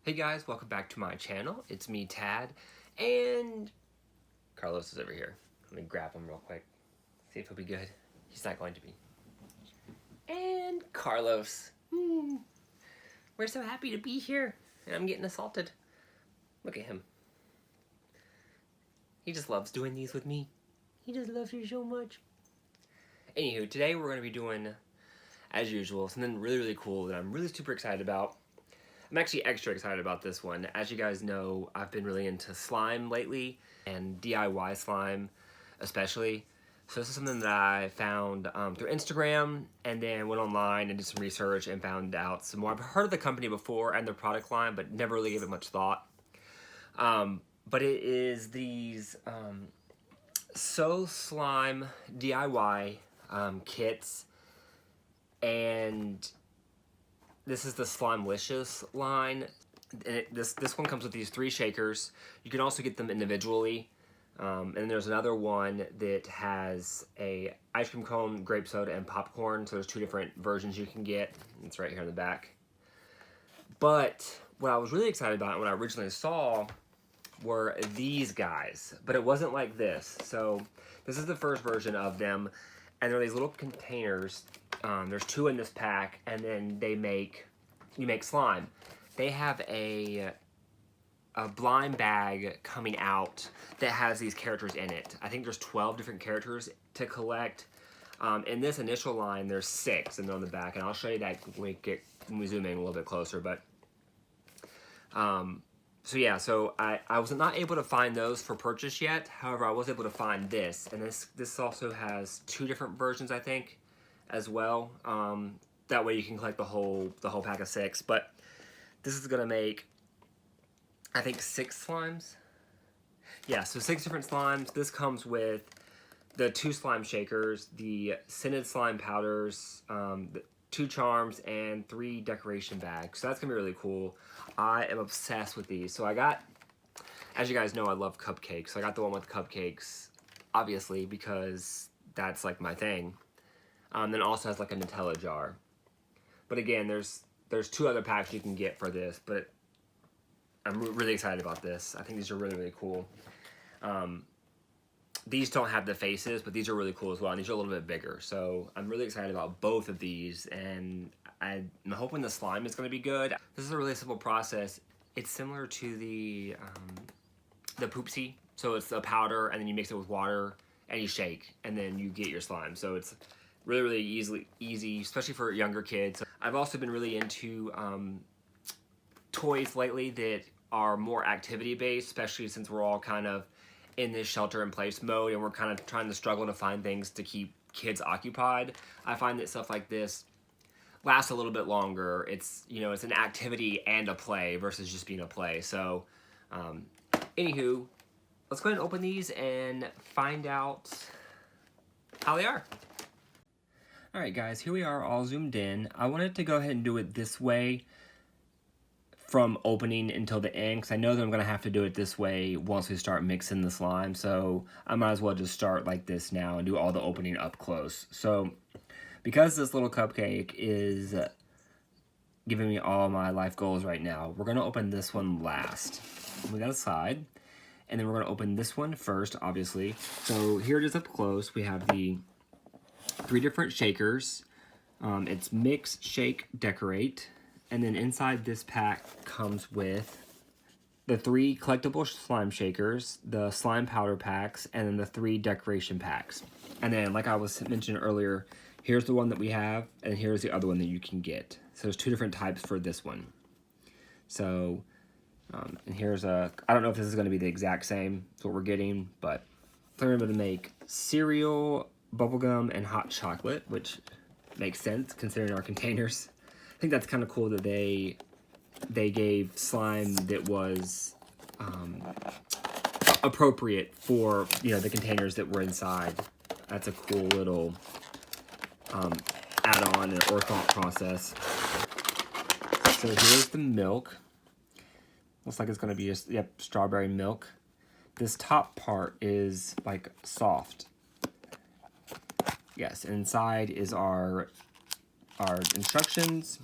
Hey guys, welcome back to my channel. It's me, Tad, and Carlos is over here. Let me grab him real quick. See if he'll be good. He's not going to be. And Carlos. We're so happy to be here, and I'm getting assaulted. Look at him. He just loves doing these with me. He just loves you so much. Anywho, today we're going to be doing, as usual, something really, really cool that I'm really super excited about. I'm actually extra excited about this one. As you guys know, I've been really into slime lately, and DIY slime especially. So this is something that I found through Instagram, and then went online and did some research and found out some more. I've heard of the company before and their product line, but never really gave it much thought. But it is these So Slime DIY kits, and this is the Slimelicious line. And this one comes with these 3 shakers. You can also get them individually. And there's another one that has a ice cream cone, grape soda, and popcorn. So there's 2 different versions you can get. It's right here in the back. But what I was really excited about when I originally saw were these guys. But it wasn't like this. So this is the first version of them. And they're these little containers. There's 2 in this pack, and then you make slime. They have a blind bag coming out that has these characters in it. I think there's 12 different characters to collect. In this initial line, there's 6, and they're on the back, and I'll show you that when we zoom in a little bit closer. But so yeah, so I was not able to find those for purchase yet. However, I was able to find this, and this also has 2 different versions, I think, as well. That way you can collect the whole pack of 6. But this is gonna make, I think, 6 slimes. Yeah, so 6 different slimes. This comes with the 2 slime shakers, the scented slime powders, the 2 charms, and 3 decoration bags. So that's gonna be really cool. I am obsessed with these. So I got, as you guys know, I love cupcakes. So I got the one with cupcakes, obviously, because that's like my thing. Then also has like a Nutella jar. But again, there's 2 other packs you can get for this, but I'm really excited about this. I think these are really, really cool. These don't have the faces, but these are really cool as well, and these are a little bit bigger. So I'm really excited about both of these, and I'm hoping the slime is going to be good. This is a really simple process. It's similar to the Poopsie. So it's a powder, and then you mix it with water, and you shake, and then you get your slime. So it's really, really easy, especially for younger kids. I've also been really into toys lately that are more activity-based, especially since we're all kind of in this shelter-in-place mode, and we're kind of trying to struggle to find things to keep kids occupied. I find that stuff like this lasts a little bit longer. It's, you know, it's an activity and a play versus just being a play. So, anywho, let's go ahead and open these and find out how they are. Alright guys, here we are all zoomed in. I wanted to go ahead and do it this way from opening until the end, because I know that I'm going to have to do it this way once we start mixing the slime, so I might as well just start like this now and do all the opening up close. So, because this little cupcake is giving me all my life goals right now, we're going to open this one last. We got a side, and then we're going to open this one first, obviously. So here it is up close. We have the 3 different shakers. It's mix, shake, decorate. And then inside this pack comes with the 3 collectible slime shakers, the slime powder packs, and then the 3 decoration packs. And then, like I was mentioning earlier, here's the one that we have, and here's the other one that you can get. So there's 2 different types for this one. So, and here's I don't know if this is going to be the exact same as what we're getting, but I'm able to make cereal, bubblegum, and hot chocolate, which makes sense considering our containers. I think that's kind of cool that they gave slime that was appropriate for, you know, the containers that were inside. That's a cool little add-on or thought process. So here's the milk. Looks like it's going to be just, yep, strawberry milk. This top part is like soft. Yes, inside is our instructions,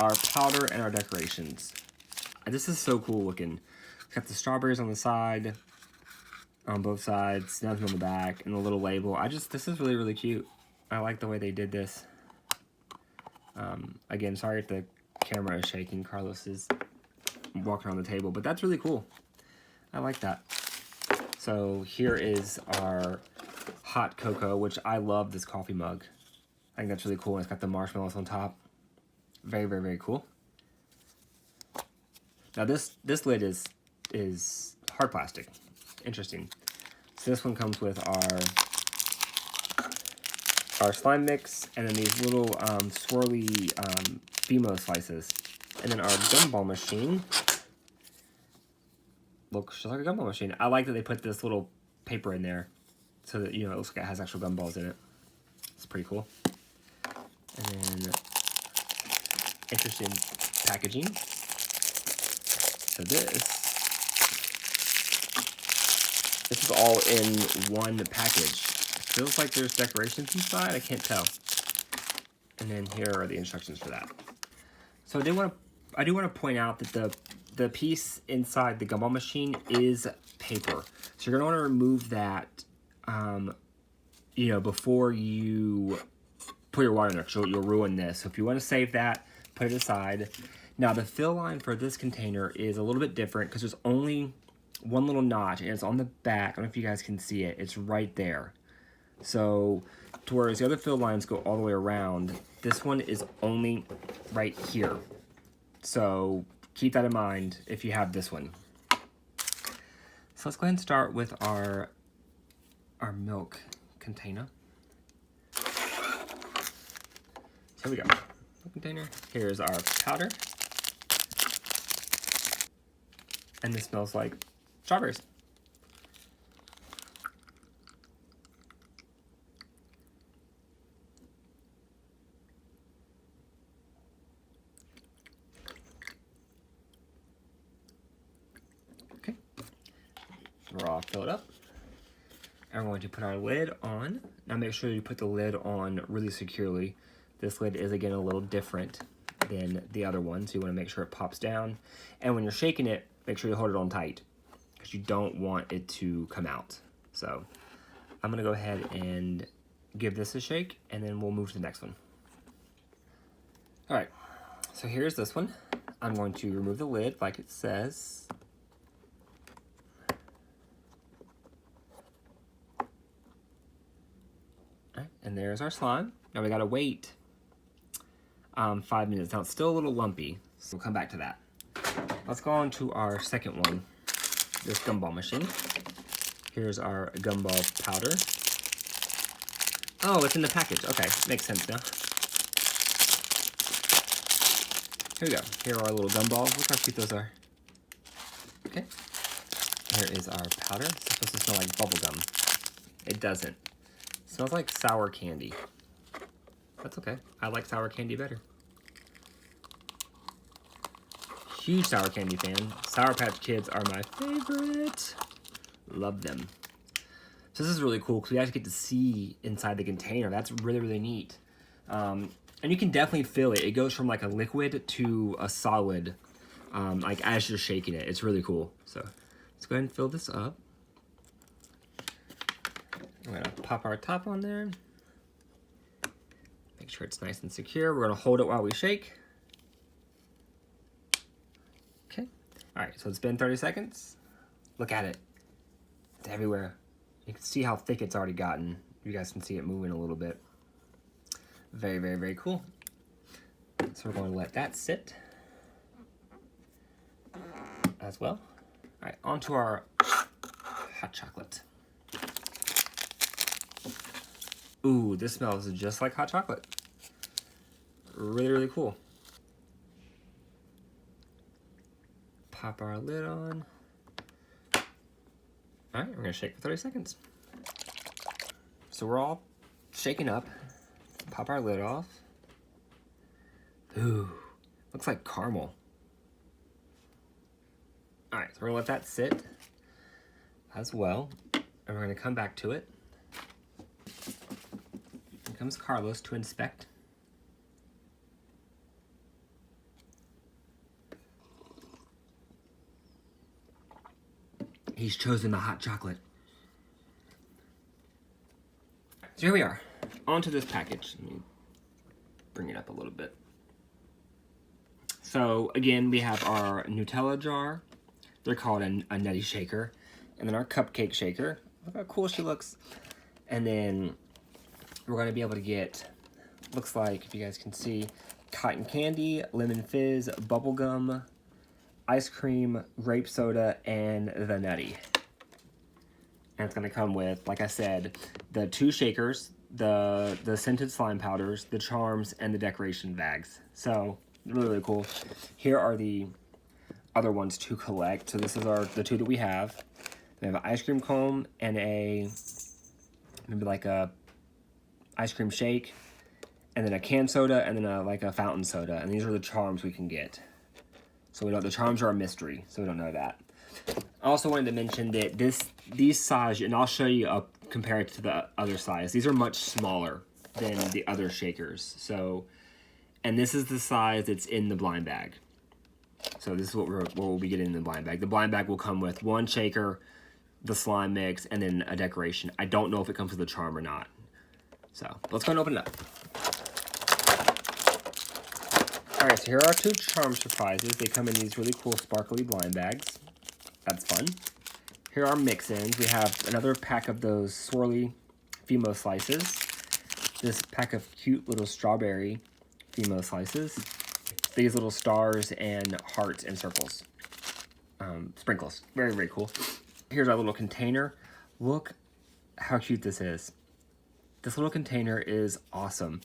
our powder, and our decorations. This is so cool looking. It's got the strawberries on the side, on both sides, nothing on the back, and the little label. This is really, really cute. I like the way they did this. Again, sorry if the camera is shaking. Carlos is walking around the table, but that's really cool. I like that. So here is our hot cocoa, which I love this coffee mug. I think that's really cool. It's got the marshmallows on top. Very, very, very cool. Now this lid is hard plastic. Interesting. So this one comes with our slime mix, and then these little swirly Fimo slices. And then our gumball machine. Looks just like a gumball machine. I like that they put this little paper in there so that, you know, it looks like it has actual gumballs in it. It's pretty cool. And then interesting packaging. So this is all in one package. It feels like there's decorations inside. I can't tell. And then here are the instructions for that. So I do want to point out that the piece inside the gumball machine is paper. So you're gonna want to remove that, you know, before you put your water in there, because you'll ruin this. So if you want to save that, put it aside. Now the fill line for this container is a little bit different because there's only one little notch, and it's on the back. I don't know if you guys can see it. It's right there. So, to whereas the other fill lines go all the way around, this one is only right here. So keep that in mind if you have this one. So let's go ahead and start with our milk container. So here we go. Milk container. Here's our powder. And this smells like strawberries. Okay. We're all filled up. And we're going to put our lid on. Now make sure you put the lid on really securely. This lid is, again, a little different than the other one, so you want to make sure it pops down. And when you're shaking it, make sure you hold it on tight, because you don't want it to come out. So I'm gonna go ahead and give this a shake, and then we'll move to the next one. All right, so here's this one. I'm going to remove the lid like it says. All right, and there's our slime. Now we gotta wait 5 minutes. Now it's still a little lumpy, so we'll come back to that. Let's go on to our second one, this gumball machine. Here's our gumball powder. Oh, it's in the package. Okay, makes sense now. Here we go. Here are our little gumballs. Look how cute those are. Okay. Here is our powder. It's supposed to smell like bubble gum. It doesn't. It smells like sour candy. That's okay. I like sour candy better. Huge sour candy fan. Sour Patch Kids are my favorite. Love them. So this is really cool because we actually get to see inside the container. That's really, really neat. And you can definitely feel it. It goes from like a liquid to a solid, like as you're shaking it. It's really cool. So let's go ahead and fill this up. I'm gonna pop our top on there. Make sure it's nice and secure. We're gonna hold it while we shake. Okay. All right, so it's been 30 seconds. Look at it. It's everywhere. You can see how thick it's already gotten. You guys can see it moving a little bit. Very, very, very cool. So we're going to let that sit as well. All right, on to our hot chocolate. Ooh, this smells just like hot chocolate. Really, really cool. Pop our lid on. All right, we're gonna shake for 30 seconds. So we're all shaken up. Pop our lid off. Ooh, looks like caramel. All right, so we're gonna let that sit as well. And we're gonna come back to it. Here comes Carlos to inspect. He's chosen the hot chocolate. So here we are, onto this package. Let me bring it up a little bit. So again, we have our Nutella jar. They're called a nutty shaker. And then our cupcake shaker. Look how cool she looks. And then we're gonna be able to get, looks like, if you guys can see, cotton candy, lemon fizz, bubble gum, ice cream, grape soda, and the nutty. And it's gonna come with, like I said, the 2 shakers, the scented slime powders, the charms, and the decoration bags. So really, really cool. Here are the other ones to collect. So this is the 2 that we have. We have an ice cream cone and maybe like a ice cream shake, and then a canned soda, and then like a fountain soda. And these are the charms we can get. So we know the charms are a mystery, so we don't know that. I also wanted to mention that these size, and I'll show you compared to the other size. These are much smaller than the other shakers. So, and this is the size that's in the blind bag. So this is what we'll be getting in the blind bag. The blind bag will come with 1 shaker, the slime mix, and then a decoration. I don't know if it comes with a charm or not. So let's go and open it up. All right, so here are our 2 charm surprises. They come in these really cool sparkly blind bags. That's fun. Here are mix-ins. We have another pack of those swirly Fimo slices. This pack of cute little strawberry Fimo slices. These little stars and hearts and circles. Sprinkles. Very, very cool. Here's our little container. Look how cute this is. This little container is awesome.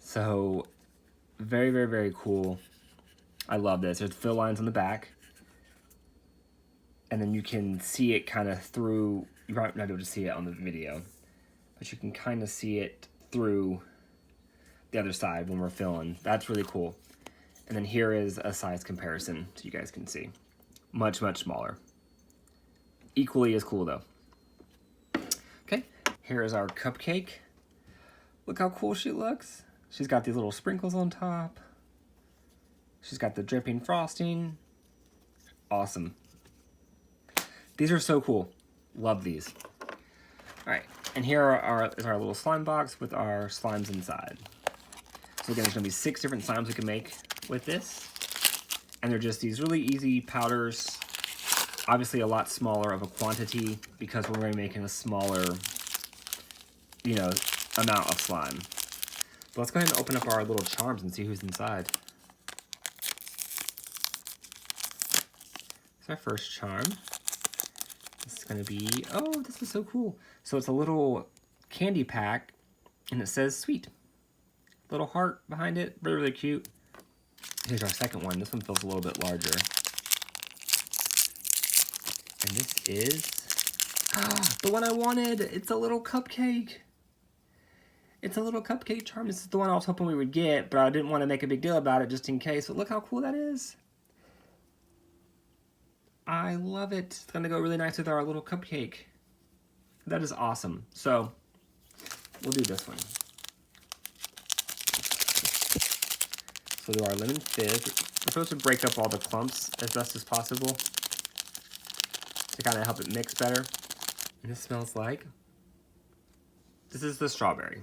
So, very, very, very cool. I love this. There's fill lines on the back. And then you can see it kind of through, you might not be able to see it on the video, but you can kind of see it through the other side when we're filling. That's really cool. And then here is a size comparison so you guys can see. Much, much smaller. Equally as cool though. Okay, here is our cupcake. Look how cool she looks. She's got these little sprinkles on top. She's got the dripping frosting. Awesome. These are so cool. Love these. All right, and here is our little slime box with our slimes inside. So again, there's gonna be 6 different slimes we can make with this. And they're just these really easy powders. Obviously a lot smaller of a quantity because we're gonna be making a smaller, amount of slime. But let's go ahead and open up our little charms and see who's inside. It's our first charm. This is gonna be, oh, this is so cool. So it's a little candy pack and it says sweet. Little heart behind it, really, really cute. Here's our second one. This one feels a little bit larger. And this is the one I wanted. It's a little cupcake. It's a little cupcake charm. This is the one I was hoping we would get, but I didn't want to make a big deal about it just in case. But look how cool that is. I love it. It's going to go really nice with our little cupcake. That is awesome. So, we'll do this one. So do our lemon fizz. We're supposed to break up all the clumps as best as possible to kind of help it mix better. And this smells like, this is the strawberry.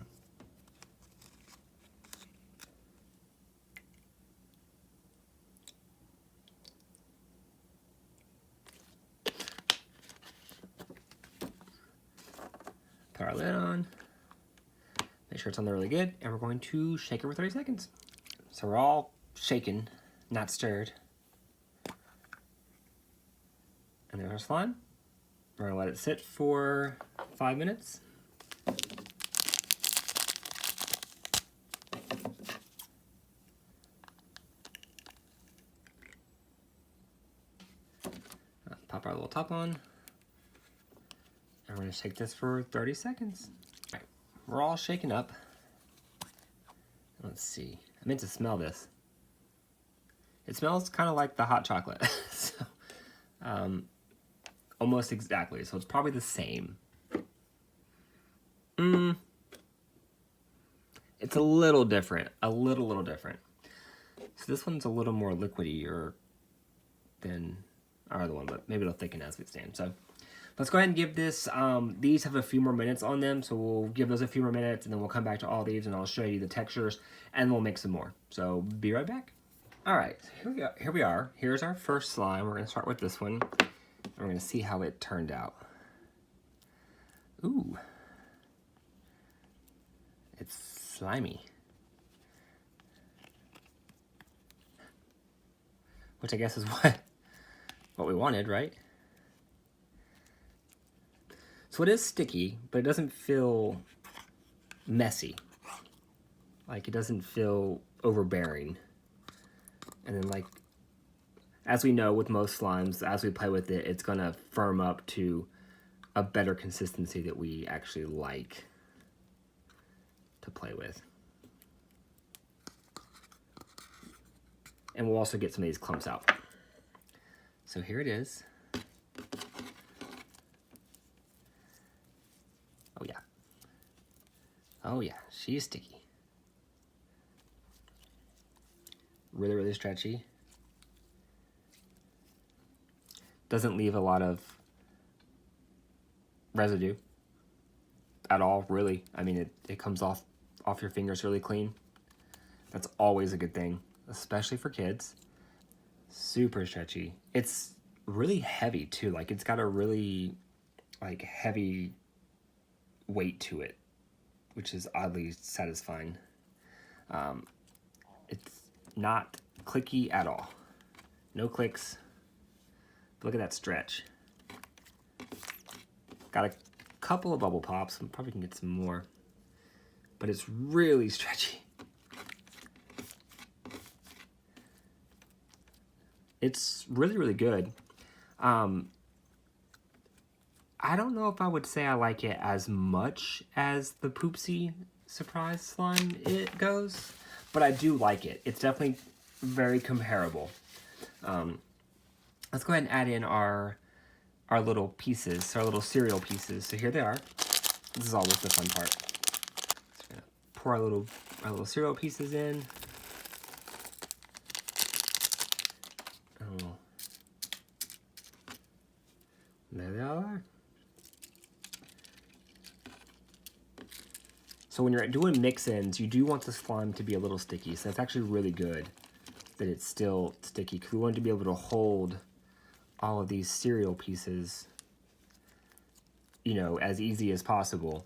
Put our lid on, make sure it's on there really good, and we're going to shake it for 30 seconds. So we're all shaken, not stirred. And there's our slime. We're gonna let it sit for 5 minutes. Pop our little top on. And we're gonna shake this for 30 seconds. All right, we're all shaken up. Let's see. I meant to smell this. It smells kind of like the hot chocolate. So, almost exactly. So it's probably the same. It's a little different. A little different. So this one's a little more liquidy than our other one, but maybe it'll thicken as we stand. So let's go ahead and give this, these have a few more minutes on them, so we'll give those a few more minutes, and then we'll come back to all these, and I'll show you the textures, and we'll make some more. So be right back. All right, here we are. Here's our first slime. We're gonna start with this one, and we're gonna see how it turned out. Ooh. It's slimy. Which I guess is what we wanted, right? So it is sticky, but it doesn't feel messy. Like, it doesn't feel overbearing. And then, like, as we know with most slimes, as we play with it, it's gonna firm up to a better consistency that we actually like to play with. And we'll also get some of these clumps out. So here it is. Oh yeah. Oh yeah, she's sticky. Really, really stretchy. Doesn't leave a lot of residue at all, really. I mean, it comes off your fingers really clean. That's always a good thing, especially for kids. Super stretchy. It's really heavy too. Like, it's got a really like heavy weight to it, which is oddly satisfying. It's not clicky at all. No clicks. Look at that stretch. Got a couple of bubble pops. Probably can get some more, but it's really stretchy. It's really, really good. I don't know if I would say I like it as much as the Poopsie Surprise Slime it goes, but I do like it. It's definitely very comparable. Let's go ahead and add in our little pieces, our little cereal pieces. So here they are. This is always the fun part. So we're gonna pour our little cereal pieces in. Oh, there they are. So when you're doing mix-ins, you do want the slime to be a little sticky. So it's actually really good that it's still sticky, because we want it to be able to hold all of these cereal pieces, you know, as easy as possible.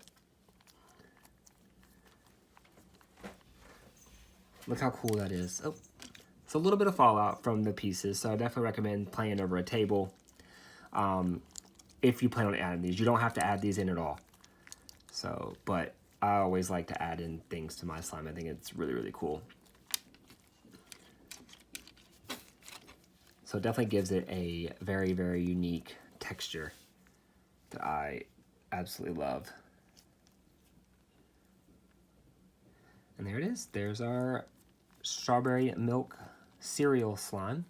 Look how cool that is. Oh, it's a little bit of fallout from the pieces, so I definitely recommend playing over a table if you plan on adding these. You don't have to add these in at all. So, but I always like to add in things to my slime. I think it's really, really cool. So it definitely gives it a very, very unique texture that I absolutely love. And there it is. There's our strawberry milk cereal slime.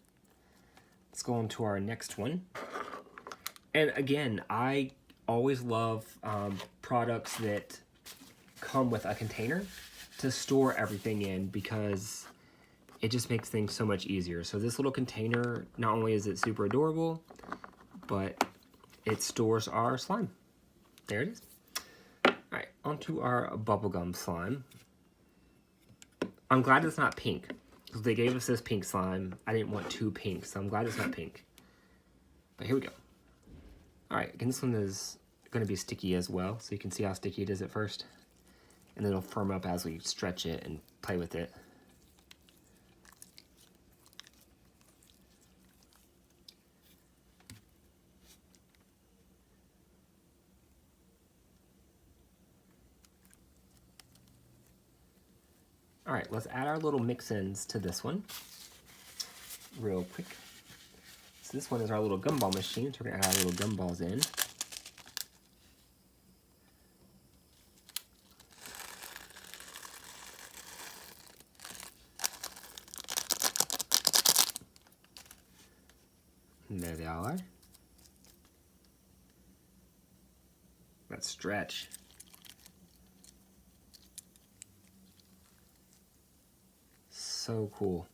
Let's go on to our next one. And again, I always love products that come with a container to store everything in, because it just makes things so much easier. So this little container, not only is it super adorable, but it stores our slime. There it is. All right, onto our bubblegum slime. I'm glad it's not pink, because they gave us this pink slime. I didn't want too pink, so I'm glad it's not pink. But here we go. All right, again, this one is gonna be sticky as well, so you can see how sticky it is at first. And then it'll firm up as we stretch it and play with it. All right, let's add our little mix-ins to this one real quick. So this one is our little gumball machine, so we're gonna add our little gumballs in. And there they all are. Let's stretch. So cool.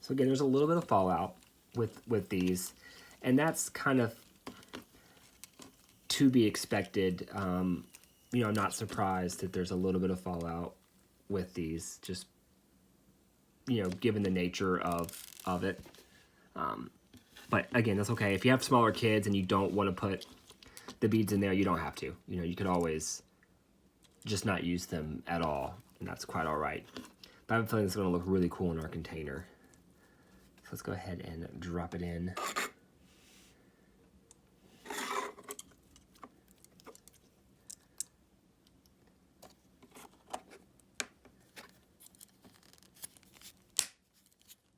So again, there's a little bit of fallout with these, and that's kind of to be expected. You know, I'm not surprised that there's a little bit of fallout with these, just, you know, given the nature of it. But again, that's okay. If you have smaller kids and you don't want to put the beads in there, you don't have to. You know, you could always just not use them at all, and that's quite all right. But I have a feeling it's going to look really cool in our container. So let's go ahead and drop it in.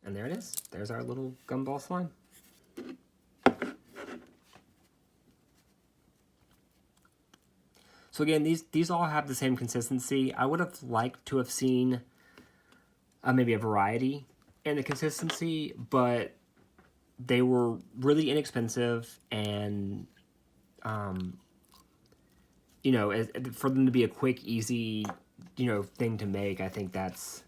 And there it is. There's our little gumball slime. So again, these all have the same consistency. I would have liked to have seen maybe a variety in the consistency, but they were really inexpensive, and you know, for them to be a quick, easy, you know, thing to make, I think that's,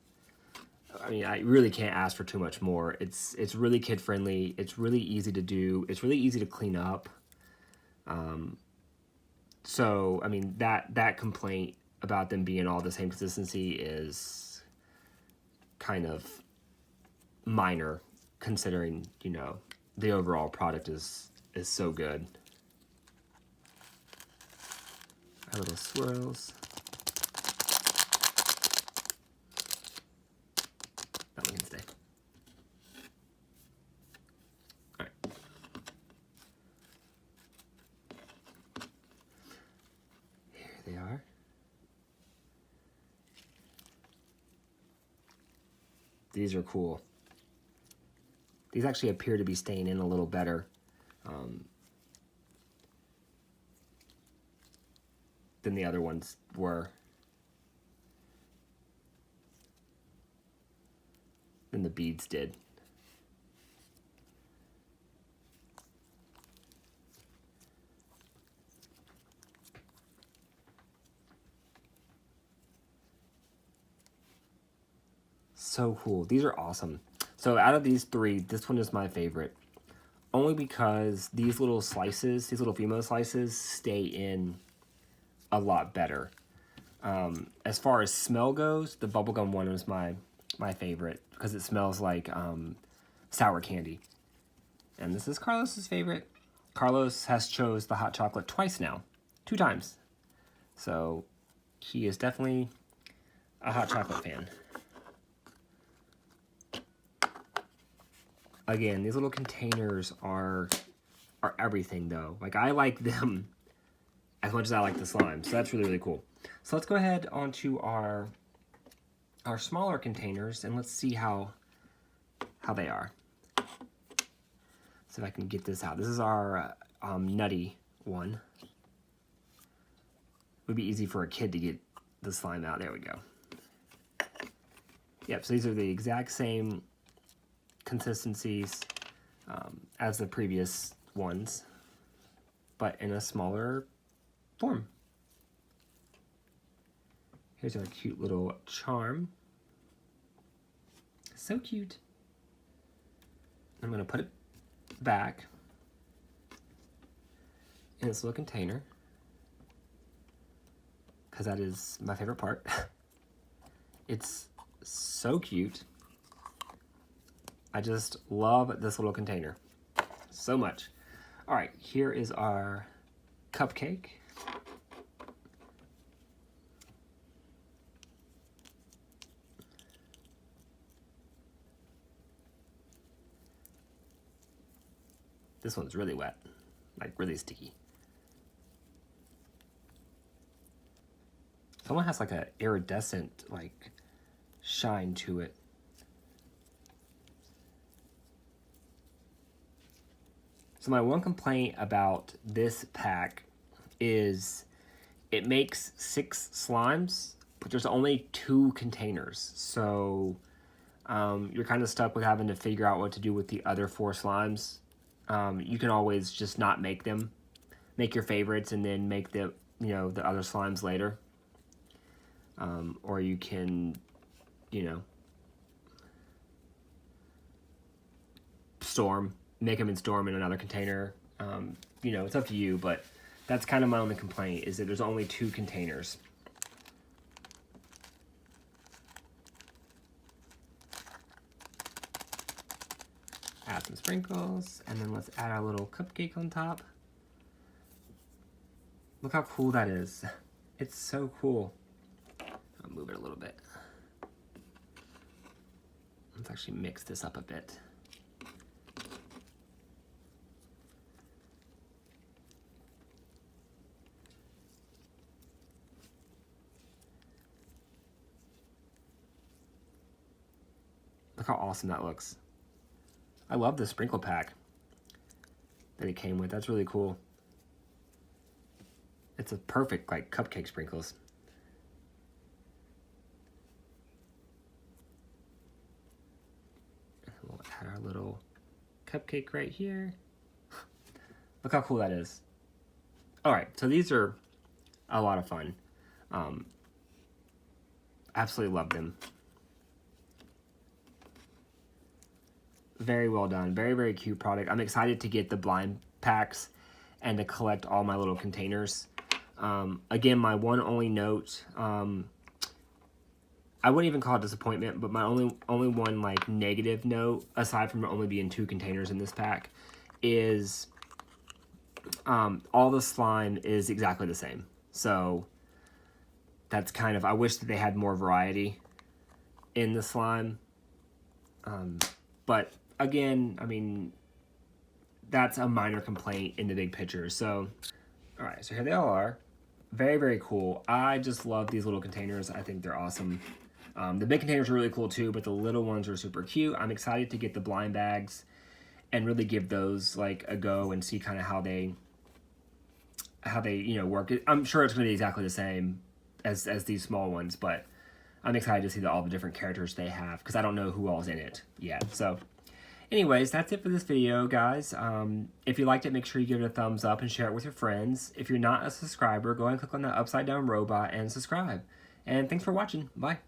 I mean, I really can't ask for too much more. It's really kid friendly. It's really easy to do. It's really easy to clean up. So I mean, that complaint about them being all the same consistency is kind of minor, considering, you know, the overall product is so good. Our little swirls. That one can stay. All right. Here they are. These are cool. These actually appear to be staying in a little better than the other ones were. Than the beads did. So cool. These are awesome. So out of these three, this one is my favorite. Only because these little slices, these little Fimo slices, stay in a lot better. As far as smell goes, the bubblegum one was my favorite because it smells like sour candy. And this is Carlos's favorite. Carlos has chose the hot chocolate twice now. 2 times. So he is definitely a hot chocolate fan. Again, these little containers are everything though. Like, I like them as much as I like the slime. So that's really, really cool. So let's go ahead onto our smaller containers and let's see how they are. See if I can get this out. This is our nutty one. Would be easy for a kid to get the slime out. There we go. Yep, so these are the exact same consistencies as the previous ones, but in a smaller form. Here's our cute little charm. So cute. I'm going to put it back in this little container because that is my favorite part. It's so cute. I just love this little container so much. All right, here is our cupcake. This one's really wet, like really sticky. Someone has like a iridescent like shine to it. So my one complaint about this pack is it makes 6 slimes, but there's only 2 containers. So you're kind of stuck with having to figure out what to do with the other 4 slimes. You can always just not make them. Make your favorites and then make the the other slimes later. Or you can, Storm. Make them in Storm in another container. You know, it's up to you, but that's kind of my only complaint, is that there's only 2 containers. Add some sprinkles, and then let's add our little cupcake on top. Look how cool that is. It's so cool. I'll move it a little bit. Let's actually mix this up a bit. Look how awesome that looks. I love the sprinkle pack that it came with. That's really cool. It's a perfect, like, cupcake sprinkles. We'll add our little cupcake right here. Look how cool that is. Alright, so these are a lot of fun. Absolutely love them. Very well done. Very, very cute product. I'm excited to get the blind packs and to collect all my little containers. Again, my one only note, I wouldn't even call it disappointment, but my only one like negative note, aside from only being 2 containers in this pack, is all the slime is exactly the same. So that's kind of, I wish that they had more variety in the slime. But again, I mean, that's a minor complaint in the big picture. So, all right, so here they all are. Very, very cool. I just love these little containers. I think they're awesome. The big containers are really cool too, but the little ones are super cute. I'm excited to get the blind bags and really give those like a go and see kind of how they you know work. I'm sure it's going to be exactly the same as these small ones, but I'm excited to see all the different characters they have, because I don't know who all's in it yet. So anyways, that's it for this video, guys. If you liked it, make sure you give it a thumbs up and share it with your friends. If you're not a subscriber, go ahead and click on that upside down robot and subscribe. And thanks for watching. Bye.